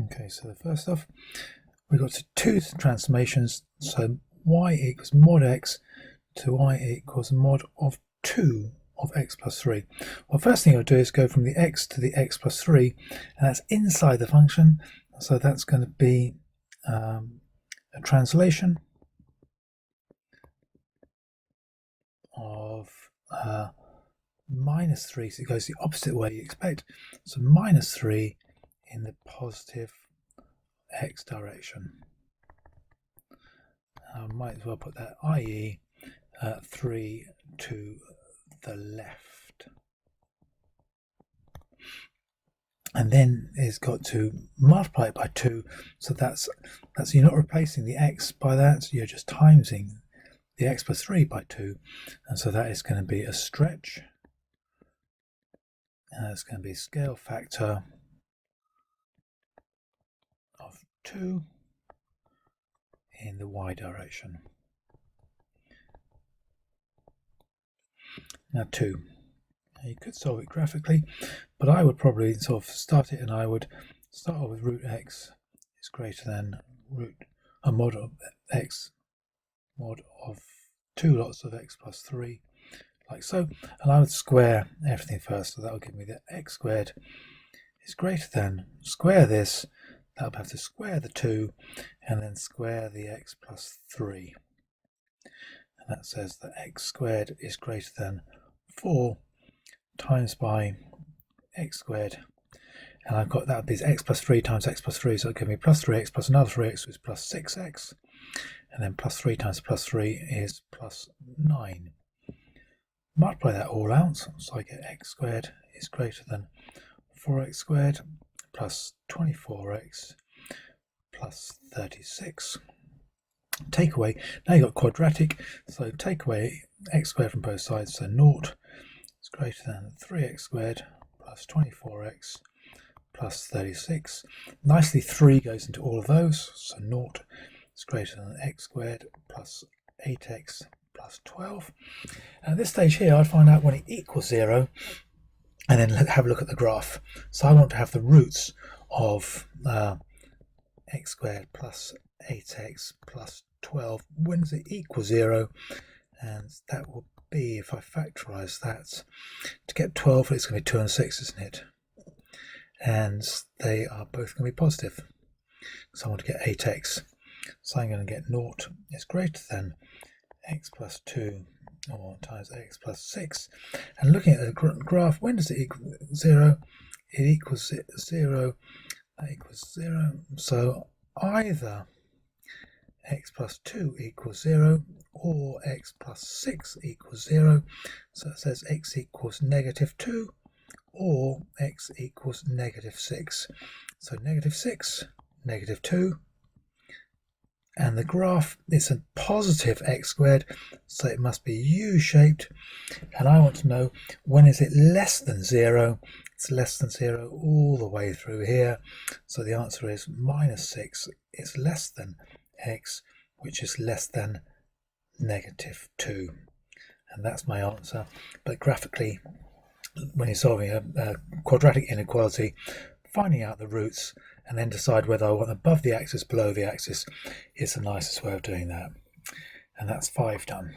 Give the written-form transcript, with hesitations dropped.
Okay, so the first off, we've got two transformations. So y equals mod x to y equals mod of 2 of x plus 3. Well, first thing I'll do is go from the x to the x plus 3, and that's inside the function. So that's going to be a translation of minus 3, so it goes the opposite way you expect. So minus 3 in the positive x direction. I might as well put that, i.e. 3 to the left. And then it's got to multiply it by 2, so that's you're not replacing the x by that, you're just timesing the x plus 3 by 2, and so that is going to be a stretch, and it's going to be a scale factor of 2 in the y direction. Now 2. You could solve it graphically, but I would probably sort of start it, and I would start with root x is greater than a mod of x, mod of 2 lots of x plus 3, like so, and I would square everything first, so that will give me that x squared is greater than, square this, that would have to square the 2, and then square the x plus 3, and that says that x squared is greater than 4 times by x squared, and I've got that would be x plus 3 times x plus 3, so it'll give me plus 3x plus another 3x is plus 6x, and then plus 3 times plus 3 is plus 9. Multiply that all out, so I get x squared is greater than 4x squared plus 24x plus 36. Take away, now you've got quadratic, so take away x squared from both sides, so 0 is greater than 3x squared plus 24x plus 36. Nicely, 3 goes into all of those, so 0 is greater than x squared plus 8x plus 12. At this stage here, I'd find out when it equals 0, and then have a look at the graph. So I want to have the roots of x squared plus 8x plus 12. When does it equal 0? And that will be, if I factorize that, to get 12, it's going to be 2 and 6, isn't it? And they are both going to be positive. So I want to get 8x. So I'm going to get 0 is greater than x plus 2 or times x plus 6. And looking at the graph, when does it equal 0? It equals 0. That equals 0. So either x plus 2 equals 0 or x plus 6 equals 0. So it says x equals negative 2 or x equals negative 6. So negative 6, negative 2. And the graph is a positive x squared, so it must be u-shaped. And I want to know, when is it less than 0? It's less than 0 all the way through here. So the answer is minus 6 is less than x, which is less than negative 2. And that's my answer. But graphically, when you're solving a quadratic inequality, finding out the roots and then decide whether I want above the axis, below the axis, is the nicest way of doing that. And that's 5 done.